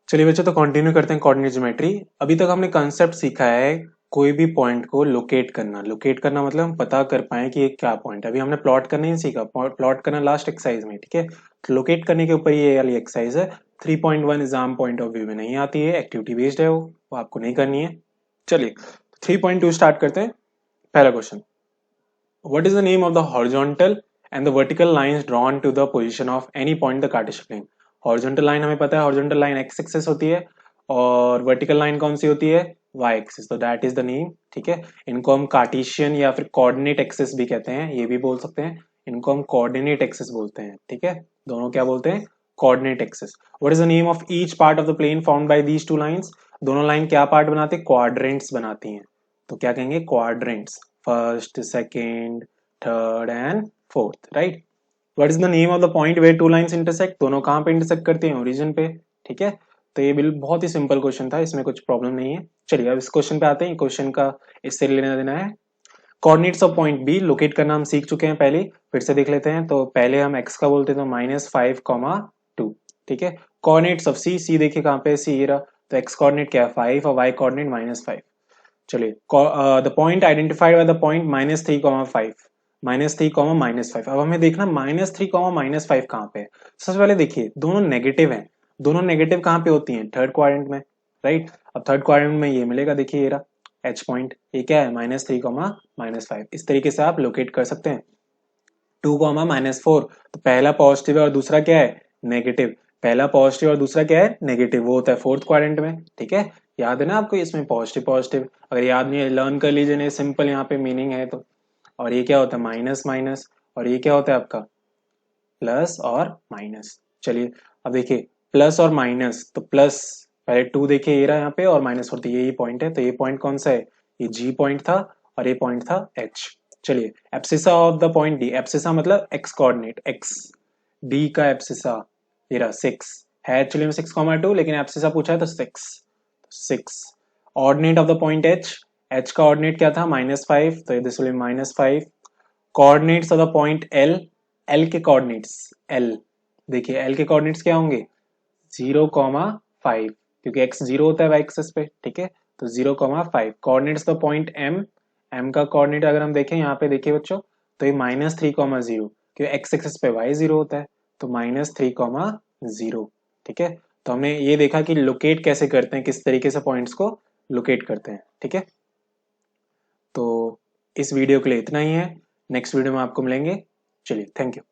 चलिए बच्चों, तो कंटिन्यू करते हैं कोऑर्डिनेट ज्योमेट्री। अभी तक हमने कंसेप्ट सीखा है कोई भी पॉइंट को लोकेट करना। लोकेट करना मतलब हम पता कर पाए कि ये क्या पॉइंट है। अभी हमने प्लॉट करना ही सीखा, प्लॉट करना लास्ट एक्सरसाइज में, ठीक है। तो लोकेट करने के ऊपर ये वाली एक्सरसाइज है। 3.1 एग्जाम पॉइंट ऑफ व्यू में नहीं आती है, एक्टिविटी बेस्ड है, वो आपको नहीं करनी है। चलिए 3.2 स्टार्ट करते हैं। पहला question, what is the name of the horizontal and the vertical lines drawn to the position of any point the Cartesian plane. Horizontal line हमें पता है, हॉरिजॉन्टल लाइन एक्स एक्सिस होती है, और वर्टिकल लाइन कौन सी होती है, वाई एक्सिस। तो दैट इज द नेम, ठीक है। इनको हम कार्टेशियन या फिर कोऑर्डिनेट एक्सिस भी कहते हैं, ये भी बोल सकते हैं। इनको हम कोऑर्डिनेट एक्सिस बोलते हैं, ठीक है। दोनों क्या बोलते हैं, coordinate axis. What is the name of each part of the plane found by these two lines. दोनों लाइन क्या पार्ट बनाते हैं, क्वाड्रेंट्स बनाती हैं। तो क्या कहेंगे, quadrants, first, second, third and fourth, right. What is the name of the point where two lines intersect. दोनों कहां पे इंटरसेक्ट करती हैं, ओरिजिन पे, ठीक है। तो ये बिल्कुल बहुत ही सिंपल क्वेश्चन था, इसमें कुछ प्रॉब्लम नहीं है। चलिए अब इस क्वेश्चन पे आते हैं। क्वेश्चन का इससे लेना देना है। Coordinates of point B locate करना हम सीख चुके हैं पहले, फिर से देख लेते हैं। तो पहले हम एक्स का बोलते थे -5,2, ठीक है। कोऑर्डिनेट्स ऑफ सी, सी देखिए कहां पे, सी रहा। तो एक्स कोऑर्डिनेट क्या है 5 और वाई कोऑर्डिनेट -5। चलिए the point identified by the point -3,5, -3,-5। अब हमें देखना -3,-5 कहाँ पे है। सबसे पहले देखिए दोनों नेगेटिव हैं। दोनों नेगेटिव कहाँ पे होती हैं, थर्ड क्वाड्रेंट में, राइट। अब थर्ड क्वाड्रेंट में ये मिलेगा, देखिए ये रहा एच पॉइंट, ये क्या है -3,-5। इस तरीके से आप लोकेट कर सकते हैं। 2,-4, तो पहला पॉजिटिव है और दूसरा क्या है, नेगेटिव। पहला पॉजिटिव और दूसरा क्या है, नेगेटिव। वो होता है फोर्थ क्वाड्रेंट में, ठीक है। याद है ना आपको, इसमें पॉजिटिव पॉजिटिव, अगर याद नहीं है लर्न कर लीजिए, नहीं सिंपल यहाँ पे मीनिंग है तो। और ये क्या होता है, माइनस माइनस, और ये क्या होता है आपका, प्लस और माइनस। चलिए अब देखिए प्लस और माइनस, तो प्लस पहले 2 देखिए ये रहा यहाँ पे, और -4, तो ये पॉइंट है। तो ये पॉइंट कौन सा है, ये जी पॉइंट था, और ये पॉइंट था एच। चलिए abscissa of the point D, abscissa मतलब एक्स कोऑर्डिनेट, एक्स, डी का एब्सिसा ये रहा 6 है। एक्चुअली में 6,2, लेकिन एब्सिसा पूछा है तो 6। Ordinate of the point H, H का ऑर्डिनेट क्या था -5, तो this will be -5। Coordinates of the point L, L के कोऑर्डिनेट्स, एल देखिए एल के कोऑर्डिनेट्स क्या होंगे 0,5, क्योंकि एक्स 0 होता है वाई एक्सिस पे, ठीक है। तो 0,5। Coordinates the point M, M का कोऑर्डिनेट अगर हम देखें यहाँ पे देखिए बच्चों, तो ये -3,0, क्योंकि एक्स एक्सिस पे वाई 0 होता है, तो -3,0, ठीक है। तो हमने ये देखा कि लोकेट कैसे करते हैं, किस तरीके से पॉइंट्स को लोकेट करते हैं, ठीक है। तो इस वीडियो के लिए इतना ही है, नेक्स्ट वीडियो में आपको मिलेंगे। चलिए थैंक यू।